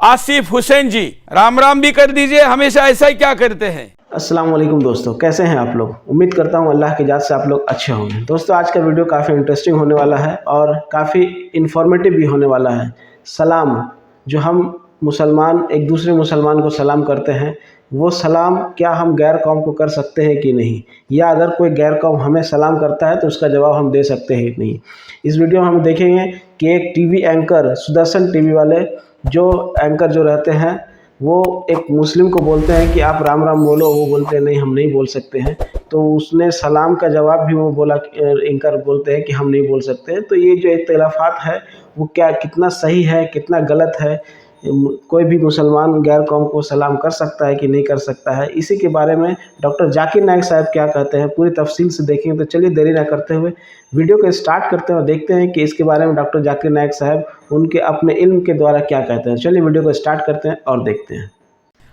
आसिफ हुसैन जी, राम राम भी कर दीजिए, हमेशा ऐसा ही क्या करते हैं। अस्सलाम वालेकुम दोस्तों, कैसे हैं आप लोग। उम्मीद करता हूं अल्लाह की जात से आप लोग अच्छे होंगे। दोस्तों आज का वीडियो काफ़ी इंटरेस्टिंग होने वाला है और काफ़ी इन्फॉर्मेटिव भी होने वाला है। सलाम जो हम मुसलमान एक दूसरे मुसलमान को सलाम करते हैं, वो सलाम क्या हम गैर कौम को कर सकते हैं कि नहीं, या अगर कोई गैर कौम हमें सलाम करता है तो उसका जवाब हम दे सकते हैं कि नहीं। इस वीडियो में हम देखेंगे कि एक टीवी एंकर, सुदर्शन टीवी वाले जो एंकर जो रहते हैं, वो एक मुस्लिम को बोलते हैं कि आप राम राम बोलो, वो बोलते हैं नहीं हम नहीं बोल सकते हैं। तो उसने सलाम का जवाब भी वो बोला, एंकर बोलते हैं कि हम नहीं बोल सकते हैं। तो ये जो इख्तिलाफात है वो क्या कितना सही है कितना गलत है, कोई भी मुसलमान गैर कौम को सलाम कर सकता है कि नहीं कर सकता है, इसी के बारे में डॉक्टर जाकिर नाइक साहब क्या कहते हैं पूरी तफसील से देखेंगे। तो चलिए देरी ना करते हुए वीडियो को स्टार्ट करते हैं और देखते हैं कि इसके बारे में डॉक्टर जाकिर नाइक साहब उनके अपने इल्म के द्वारा क्या कहते हैं। चलिए वीडियो को स्टार्ट करते हैं और देखते हैं।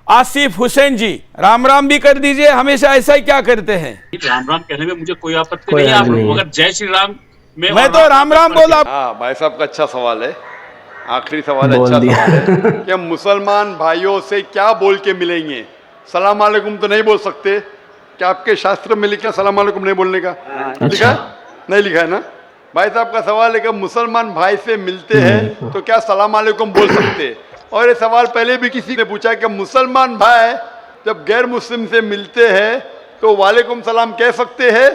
आसिफ हुसैन जी, राम राम भी कर दीजिए, हमेशा ऐसा ही क्या करते हैं। राम राम कहने में मुझे कोई आपत्ति नहीं है, आप मगर जय श्री राम मैं तो राम राम बोला। हाँ भाई साहब का अच्छा सवाल है, आखिरी सवाल अच्छा सवाल है कि हम मुसलमान भाइयों से क्या बोल के मिलेंगे। सलाम अलैकुम तो नहीं बोल सकते। क्या आपके शास्त्र में लिखा सलाम अलैकुम नहीं बोलने का? लिखा है? नहीं लिखा है ना। भाई साहब का सवाल है कि मुसलमान भाई से मिलते हैं तो क्या सलाम अलैकुम बोल सकते। और ये सवाल पहले भी किसी ने पूछा कि मुसलमान भाई जब गैर मुस्लिम से मिलते हैं तो वालेकुम सलाम कह सकते हैं,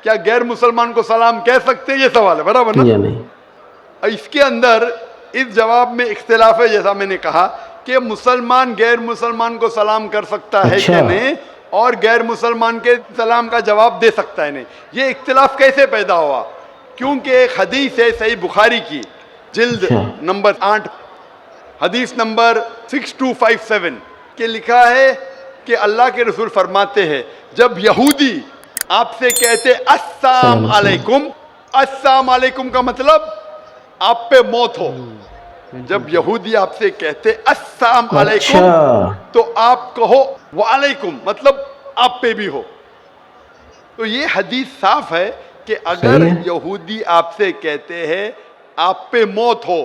क्या गैर मुसलमान को सलाम कह सकते हैं? ये सवाल है, बराबर ना। इसके अंदर इस जवाब में इख्तिलाफ है, जैसा मैंने कहा कि मुसलमान गैर मुसलमान को सलाम कर सकता है कि नहीं, और गैर मुसलमान के सलाम का जवाब दे सकता है नहीं। ये इख्तिलाफ कैसे पैदा हुआ? क्योंकि एक हदीस है सही बुखारी की, जिल्द नंबर 8 हदीस नंबर 6257 के लिखा है कि अल्लाह के रसूल फरमाते हैं, जब यहूदी आपसे कहते अस्सलाम अलैकुम, अस्सलाम अलैकुम का मतलब आप पे मौत हो। जब यहूदी आपसे कहते अस्सलाम अलैकुम तो आप कहो वालेकुम, मतलब आप पे भी हो। तो ये हदीस साफ है कि अगर यहूदी आपसे कहते हैं आप पे मौत हो,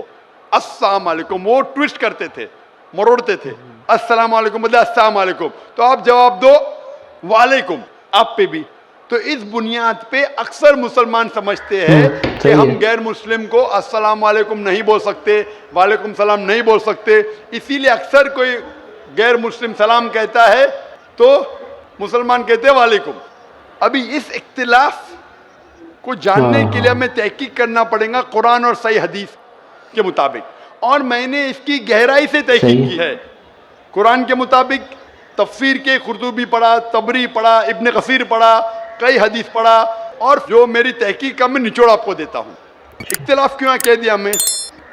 अस्सलाम अलैकुम, वो ट्विस्ट करते थे, मरोड़ते थे, अस्सलाम अलैकुम मतलब अस्सलाम अलैकुम, तो आप जवाब दो वालेकुम, आप पे भी। तो इस बुनियाद पे अक्सर मुसलमान समझते हैं कि हम गैर मुस्लिम को अस्सलाम वालेकुम नहीं बोल सकते, वालेकुम सलाम नहीं बोल सकते। इसीलिए अक्सर कोई गैर मुस्लिम सलाम कहता है तो मुसलमान कहते हैं वालेकुम। अभी इस इख्तिलाफ को जानने के लिए हमें तहकीक करना पड़ेगा कुरान और सही हदीस के मुताबिक, और मैंने इसकी गहराई से तहकीक की है। कुरान के मुताबिक तफसीर के कुर्तुबी पढ़ा, तबरी पढ़ा, इब्न कसीर पढ़ा, कई हदीस पढ़ा, और जो मेरी तहकीक का मैं निचोड़ आपको देता हूँ। इख्तिलाफ क्यों कह दिया मैं?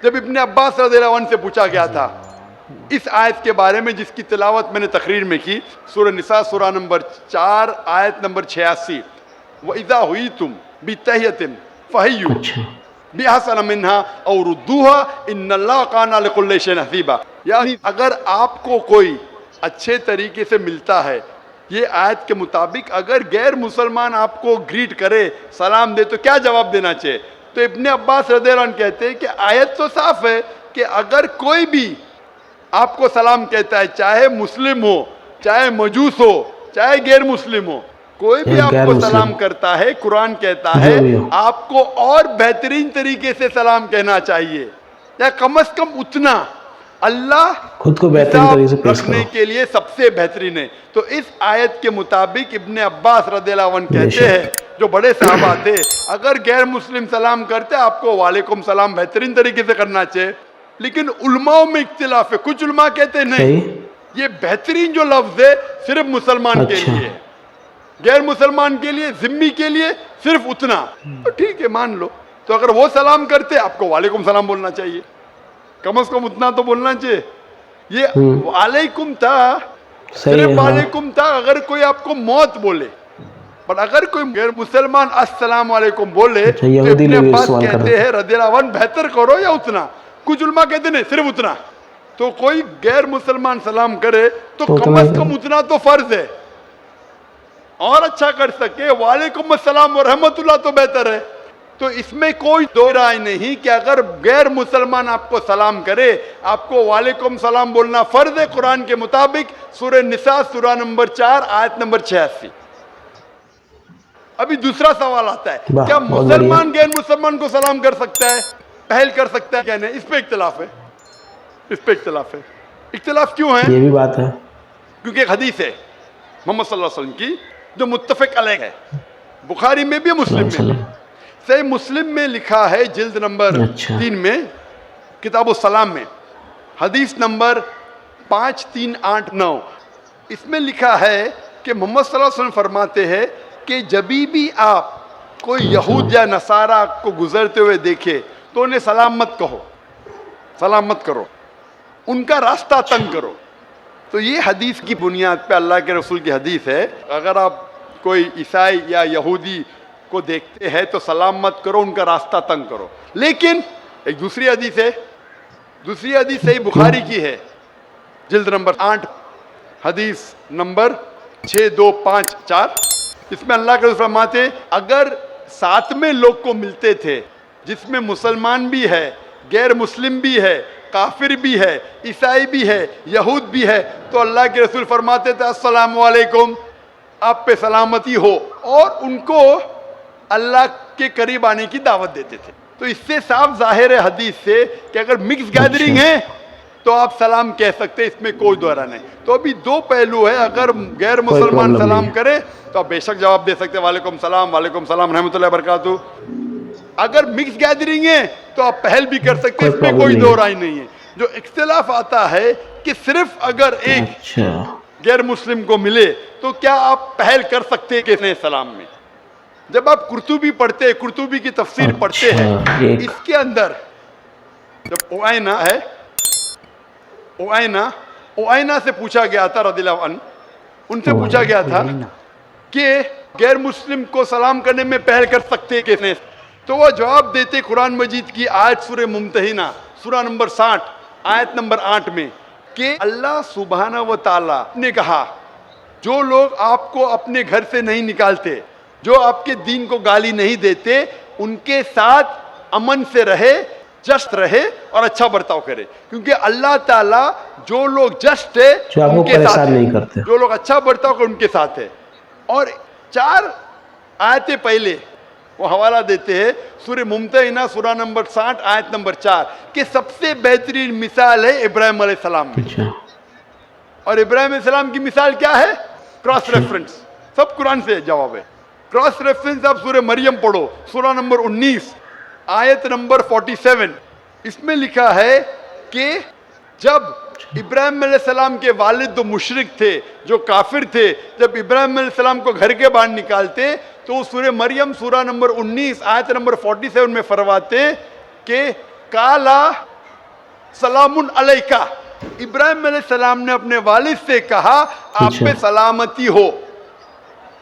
जब इब्न अब्बास रज़ियल्लाहु अन्हु से पूछा गया था इस आयत के बारे में जिसकी तिलावत मैंने तकरीर में की, सूरह निसा सूरह नंबर 4 आयत नंबर 86, व इज़ा हुई तुम बितहियतिन फहय्यु बिअहसन मिन्हा औ रुद्दूहा इन्नल्लाह काना लिकुल्लि शैइन हसीबा। यानी अगर आपको कोई अच्छे तरीके से मिलता है, ये आयत के मुताबिक अगर गैर मुसलमान आपको ग्रीट करे, सलाम दे, तो क्या जवाब देना चाहिए? तो इब्ने अब्बास रज़ियल्लाहु अन्हु कहते हैं कि आयत तो साफ है कि अगर कोई भी आपको सलाम कहता है, चाहे मुस्लिम हो, चाहे मजूस हो, चाहे गैर मुस्लिम हो, कोई भी आपको सलाम करता है, कुरान कहता है आपको और बेहतरीन तरीके से सलाम कहना चाहिए, या कम से कम उतना अल्लाह खुद को बेहतरीन तरीके से पेश करने के लिए सबसे बेहतरीन है। तो इस आयत के मुताबिक इब्ने अब्बास रज़ियल्लाहु अन्हु कहते हैं, जो बड़े सहाबा थे, अगर गैर मुस्लिम सलाम करते आपको वालेकुम सलाम बेहतरीन तरीके से करना चाहिए। लेकिन उलमाओं में इख्तिलाफ है, कुछ उलमा कहते नहीं, ये बेहतरीन जो लफ्ज है सिर्फ मुसलमान के लिए, गैर मुसलमान के लिए, जिम्मी के लिए सिर्फ उतना। तो ठीक है, मान लो। तो अगर वो सलाम करते आपको वालेकुम सलाम बोलना चाहिए, कम से कम उतना तो बोलना चाहिए। ये वालेकुम था, सिर्फ वालेकुम था अगर कोई आपको मौत बोले, पर अगर कोई गैर मुसलमान अस्सलाम वालेकुम बोले तो इब्ने अब्बास कहते हैं रज़ियल्लाहु अन्हु बेहतर करो या उतना। कुछ उलमा कहते नहीं सिर्फ उतना। तो कोई गैर मुसलमान सलाम करे तो कम से कम उतना तो फर्ज है, और अच्छा कर सके वालेकुम अस्सलाम व रहमतुल्लाह तो बेहतर है। تو اس میں کوئی دو رائے نہیں کہ اگر غیر مسلمان آپ کو سلام کرے آپ کو وعلیکم سلام بولنا فرض ہے قرآن کے مطابق، سورہ نساء سورہ نمبر 4 آیت نمبر 86۔ ابھی دوسرا سوال آتا ہے، کیا مسلمان غیر مسلمان کو سلام کر سکتا ہے، پہل کر سکتا ہے کیا نہیں؟ اس پہ اختلاف ہے، اس پہ اختلاف ہے۔ اختلاف کیوں ہے؟ یہ بھی بات ہے کیونکہ ایک حدیث ہے محمد صلی اللہ علیہ وسلم کی جو متفق علیہ ہے، بخاری میں بھی مسلم میں بھی۔ صحیح مسلم میں لکھا ہے جلد نمبر 3 میں کتاب السلام میں حدیث نمبر 5389، اس میں لکھا ہے کہ محمد صلی اللہ علیہ وسلم فرماتے ہیں کہ جبھی بھی آپ کوئی یہود یا نصارہ کو گزرتے ہوئے دیکھے تو انہیں سلام مت کہو، سلام مت کرو، ان کا راستہ تنگ کرو۔ تو یہ حدیث کی بنیاد پہ اللہ کے رسول کی حدیث ہے، اگر آپ کوئی عیسائی یا یہودی کو دیکھتے ہیں تو سلام مت کرو، ان کا راستہ تنگ کرو۔ لیکن ایک دوسری حدیث ہے، دوسری حدیث صحیح بخاری کی ہے جلد نمبر 8 حدیث نمبر 6254، اس میں اللہ کے رسول فرماتے اگر ساتھ میں لوگ کو ملتے تھے جس میں مسلمان بھی ہے، غیر مسلم بھی ہے، کافر بھی ہے، عیسائی بھی ہے، یہود بھی ہے، تو اللہ کے رسول فرماتے تھے السلام علیکم، آپ پہ سلامتی ہو، اور ان کو اللہ کے قریب آنے کی دعوت دیتے تھے۔ تو اس سے صاف ظاہر ہے حدیث سے کہ اگر مکس گیدرنگ ہے تو آپ سلام کہہ سکتے، اس میں کوئی دوہرا نہیں۔ تو ابھی دو پہلو ہے، اگر غیر مسلمان سلام کرے تو آپ بے شک جواب دے سکتے وعلیکم السلام، وعلیکم السلام رحمۃ اللہ وبرکاتہ۔ اگر مکس گیدرنگ ہے تو آپ پہل بھی کر سکتے، اس میں کوئی دو رائے نہیں ہے۔ جو اختلاف آتا ہے کہ صرف اگر ایک غیر مسلم کو ملے تو کیا آپ پہل کر سکتے کہ نہیں سلام میں؟ جب آپ قرطبی پڑھتے ہیں، قرطبی کی تفسیر پڑھتے ہیں، اس کے اندر جب اوائنہ ہے، اوائنہ سے پوچھا گیا تھا رضی اللہ عنہ، ان سے پوچھا گیا تھا کہ غیر مسلم کو سلام کرنے میں پہل کر سکتے کہ نہیں، تو وہ جواب دیتے قرآن مجید کی آیت سورہ ممتحنہ سورہ نمبر 60 آیت نمبر 8 میں کہ اللہ سبحانہ و تعالیٰ نے کہا جو لوگ آپ کو اپنے گھر سے نہیں نکالتے، جو آپ کے دین کو گالی نہیں دیتے، ان کے ساتھ امن سے رہے، جسٹ رہے اور اچھا برتاؤ کرے، کیونکہ اللہ تعالیٰ جو لوگ جسٹ ہے ان کے ساتھ ہے، جو لوگ اچھا برتاؤ کرے ان کے ساتھ ہے۔ اور 4 آیتیں پہلے وہ حوالہ دیتے ہیں سورہ ممتحنہ سورہ نمبر 60 آیت نمبر 4 کہ سب سے بہترین مثال ہے ابراہیم علیہ السلام میں۔ اور ابراہیم علیہ السلام کی مثال کیا ہے؟ کراس ریفرنس، سب قرآن سے جواب ہے۔ کراس ریفرنس آپ سورہ مریم پڑھو سورہ نمبر 19 آیت نمبر 47، اس میں لکھا ہے کہ جب ابراہیم علیہ السلام کے والد جو مشرک تھے، جو کافر تھے، جب ابراہیم علیہ السلام کو گھر کے باہر نکالتے تو سورہ مریم سورہ نمبر 19 آیت نمبر 47 میں فرماتے کہ قالا سلام علیکہ، ابراہیم علیہ السلام نے اپنے والد سے کہا آپ پہ سلامتی ہو۔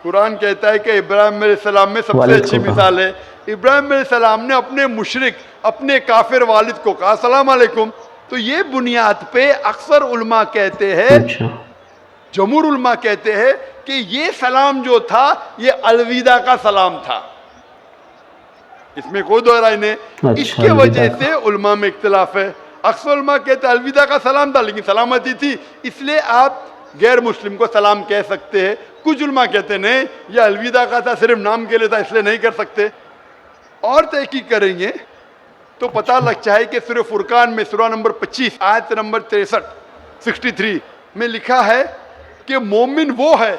قرآن کہتا ہے کہ ابراہیم علیہ السلام میں سب سے اچھی مثال ہے، ابراہیم علیہ السلام نے اپنے مشرک، اپنے کافر والد کو کہا السلام علیکم۔ تو یہ بنیاد پہ اکثر علماء کہتے ہیں، جمہور علماء کہتے ہیں کہ یہ سلام جو تھا یہ الوداع کا سلام تھا، اس میں کوئی دو رائے نہیں۔ اس کی وجہ سے علماء میں اختلاف ہے، اکثر علماء کہتے ہیں الوداع کا سلام تھا لیکن سلامتی تھی، اس لیے آپ غیر مسلم کو سلام کہہ سکتے ہیں۔ کچھ علماء کہتے ہیں نہیں یہ الوداع کا تھا، صرف نام کے لیے تھا اس لیے نہیں کر سکتے۔ اور تحقیق کریں گے تو پتہ لگ جائے کہ سورہ فرقان میں سورہ نمبر 25 آیت نمبر 63 میں لکھا ہے کہ مومن وہ ہے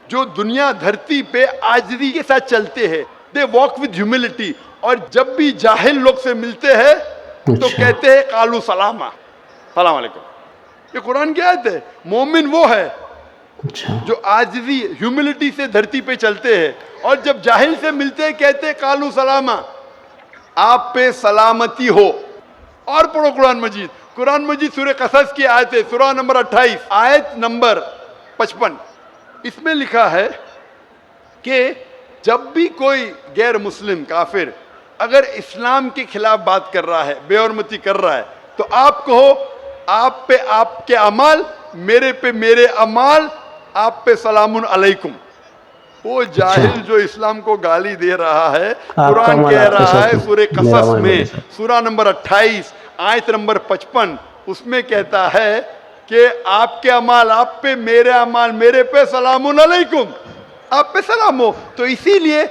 جو دنیا دھرتی پہ عاجزی کے ساتھ چلتے ہیں، دے واک ود ہیوملٹی، اور جب بھی جاہل لوگ سے ملتے ہیں تو کہتے ہیں قالو سلاما، سلام علیکم۔ یہ قرآن کی آیت ہے، مومن وہ ہے جو عاجزی ہیوملٹی سے دھرتی پہ چلتے ہیں، اور جب جاہل سے ملتے ہیں کہتے ہیں قالو سلاما، آپ پہ سلامتی ہو۔ اور پڑھو قرآن مجید، قرآن مجید سورہ قصص کی آیت ہے سورہ نمبر 28 آیت نمبر 55، اس میں لکھا ہے کہ جب بھی کوئی غیر مسلم کافر اگر اسلام کے خلاف بات کر رہا ہے، بے حرمتی کر رہا ہے، تو آپ کہو آپ پہ آپ کے اعمال، میرے پہ میرے اعمال، آپ پہ سلام علیکم۔ वो जाहिल जो इस्लाम को गाली दे रहा है, आपका कुरान माल कह आपके रहा साथ है में, सूरह मेरा कसस माल मेरे में, साथ। सूरा नंबर 28 आयत नंबर 55, उसमें कहता है कि आपके अमाल आप पे, मेरे अमाल मेरे पे, सलामुन अलैकुम, आप पे सलाम हो। तो इसीलिए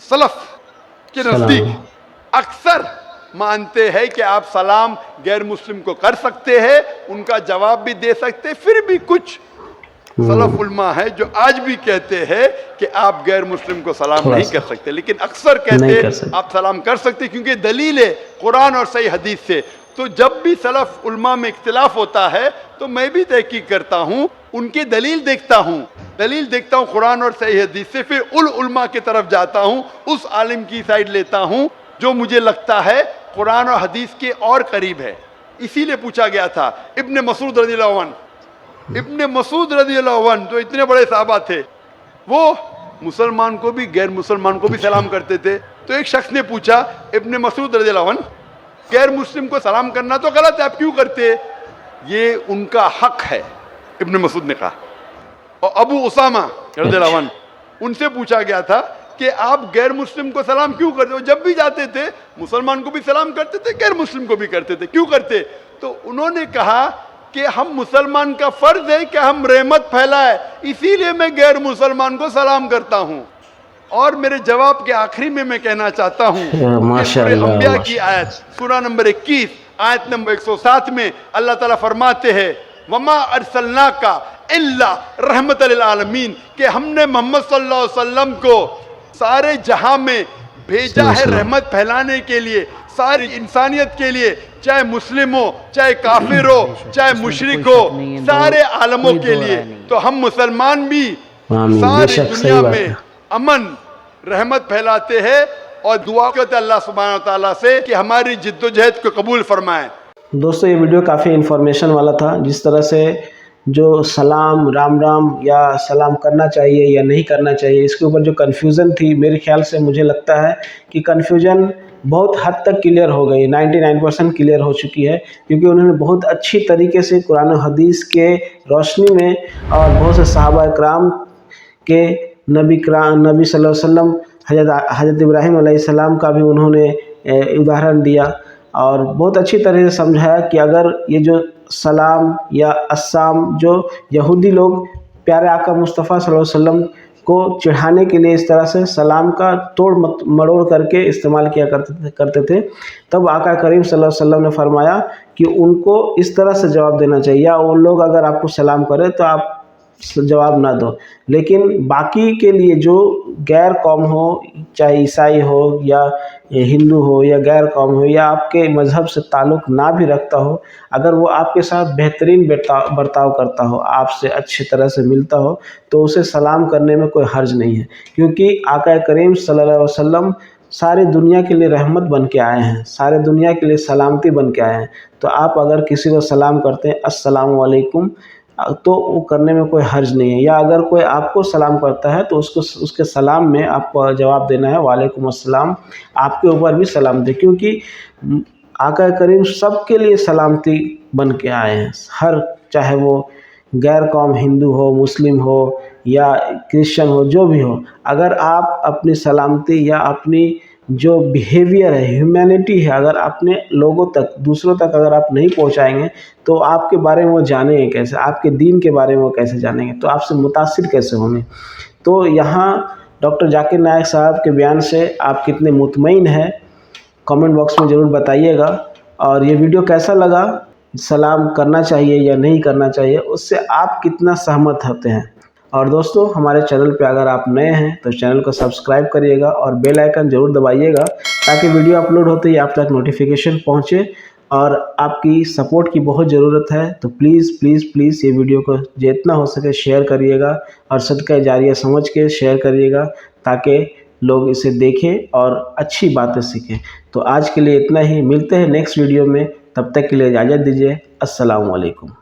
सलफ के नजदीक अक्सर मानते हैं कि आप सलाम गैर मुस्लिम को कर सकते हैं, उनका जवाब भी दे सकते हैं। फिर भी कुछ सलफ उलमा है जो आज भी कहते हैं कि आप गैर मुस्लिम को सलाम नहीं कर सकते, लेकिन अक्सर कहते हैं आप सलाम कर सकते, क्योंकि दलील है कुरान और सही हदीस से। तो जब भी सलफ उलमा में इख्तिलाफ होता है तो मैं भी तहकीक करता हूँ, उनकी दलील देखता हूँ कुरान और सही हदीस से, फिर उलमा की तरफ जाता हूँ, उस आलिम की साइड लेता हूँ जो मुझे लगता है कुरान और हदीस के और करीब है। इसीलिए पूछा गया था इब्ने मसूद रज़ियल्लाहु अन्हु, इब्ने मसूद रज़ियल्लाहु अन्हु जो इतने बड़े साहबा थे, वो मुसलमान को भी गैर मुसलमान को भी सलाम करते थे। तो एक शख्स ने पूछा इब्ने मसूद रज़ियल्लाहु अन्हु, गैर मुस्लिम को सलाम करना तो गलत है, आप क्यों करते? ये उनका हक है, इब्ने मसूद ने कहा। और अबू उसामा रज़ियल्लाहु अन्हु, उनसे पूछा गया था कि आप गैर मुस्लिम को सलाम क्यों करते हो? जब भी जाते थे मुसलमान को भी सलाम करते थे, गैर मुस्लिम को भी करते थे, क्यों करते? तो उन्होंने कहा कि हम मुसलमान का फर्ज है कि हम रहमत फैलाए, इसीलिए मैं गैर मुसलमान को सलाम करता हूँ। और मेरे जवाब के आखिरी में मैं कहना चाहता हूँ कि सूरह अंबिया की आयत सूरा नंबर 21 आयत नंबर 107 में अल्लाह ताला फरमाते हैं वमा अरसलनाका इल्ला रहमतल लिल आलमीन, कि हमने मोहम्मद सल्लल्लाहु अलैहि वसल्लम को सारे जहां में भेजा है रहमत फैलाने के लिए, सारी इंसानियत के लिए, चाहे मुस्लिम हो, चाहे काफिर हो, चाहे मुशरिक हो, सारे आलमों के लिए। तो हम मुसलमान भी सारी दुनिया में अमन रहमत फैलाते हैं और दुआ करते हैं अल्लाह सुब्हानहू व तआला से कि हमारी जिद्दोजहद को कबूल फरमाएं। दोस्तों ये वीडियो काफ़ी इन्फॉर्मेशन वाला था। जिस तरह से जो सलाम, राम राम या सलाम करना चाहिए या नहीं करना चाहिए, इसके ऊपर जो कन्फ्यूज़न थी, मेरे ख्याल से मुझे लगता है कि कन्फ्यूज़न बहुत हद तक क्लियर हो गई, 99% क्लियर हो चुकी है, क्योंकि उन्होंने बहुत अच्छी तरीके से कुरान और हदीस के रोशनी में और बहुत से सहाबा इकराम के नबी सल्लल्लाहु अलैहि वसल्लम हज़रत इब्राहीम अलैहिस्सलाम का भी उन्होंने उदाहरण दिया और बहुत अच्छी तरह से समझाया कि अगर ये जो सलाम या अस्साम जो यहूदी लोग प्यारे आका मुस्तफ़ा सल्लल्लाहु अलैहि वसल्लम को चिढ़ाने के लिए इस तरह से सलाम का तोड़ मरोड़ करके इस्तेमाल किया करते थे, तब आका करीम सल्लल्लाहु अलैहि वसल्लम ने फरमाया कि उनको इस तरह से जवाब देना चाहिए, या उन लोग अगर आपको सलाम करें तो आप जवाब ना दो। लेकिन बाकी के लिए जो गैर कौम हो, चाहे ईसाई हो या हिंदू हो या गैर कौम हो या आपके मज़हब से ताल्लुक़ ना भी रखता हो, अगर वो आपके साथ बेहतरीन बर्ताव करता हो, आपसे अच्छी तरह से मिलता हो, तो उसे सलाम करने में कोई हर्ज नहीं है, क्योंकि आका करीम सल्लल्लाहु अलैहि वसल्लम सारी दुनिया के लिए रहमत बन के आए हैं, सारे दुनिया के लिए सलामती बन के आए हैं। तो आप अगर किसी को सलाम करते हैं अस्सलामु अलैकुम, तो वो करने में कोई हर्ज नहीं है, या अगर कोई आपको सलाम करता है तो उसके सलाम में आपको जवाब देना है वालेकुम अस्सलाम, आपके ऊपर भी सलाम दे, क्योंकि आका करीम सबके लिए सलामती बन के आए हैं। हर, चाहे वो गैर कौम हिंदू हो, मुस्लिम हो या क्रिश्चियन हो, जो भी हो, अगर आप अपनी सलामती या अपनी जो बिहेवियर है, ह्यूमैनिटी है, अगर अपने लोगों तक, दूसरों तक अगर आप नहीं पहुंचाएंगे तो आपके बारे में वो जानेंगे कैसे, आपके दीन के बारे में वो कैसे जानेंगे, तो आपसे मुतासिर कैसे होंगे। तो यहाँ डॉक्टर जाकिर नायक साहब के बयान से आप कितने मुतमईन हैं, कमेंट बॉक्स में ज़रूर बताइएगा। और ये वीडियो कैसा लगा, सलाम करना चाहिए या नहीं करना चाहिए, उससे आप कितना सहमत होते हैं। और दोस्तों हमारे चैनल पे अगर आप नए हैं तो चैनल को सब्सक्राइब करिएगा और बेल आइकन ज़रूर दबाइएगा, ताकि वीडियो अपलोड होते ही आप तक नोटिफिकेशन पहुंचे। और आपकी सपोर्ट की बहुत ज़रूरत है, तो प्लीज़ प्लीज़ प्लीज़ ये वीडियो को जितना हो सके शेयर करिएगा और सदका जारिया समझ के शेयर करिएगा, ताकि लोग इसे देखें और अच्छी बातें सीखें। तो आज के लिए इतना ही, मिलते हैं नेक्स्ट वीडियो में, तब तक के लिए इजाज़त दीजिए। अस्सलामु अलैकुम।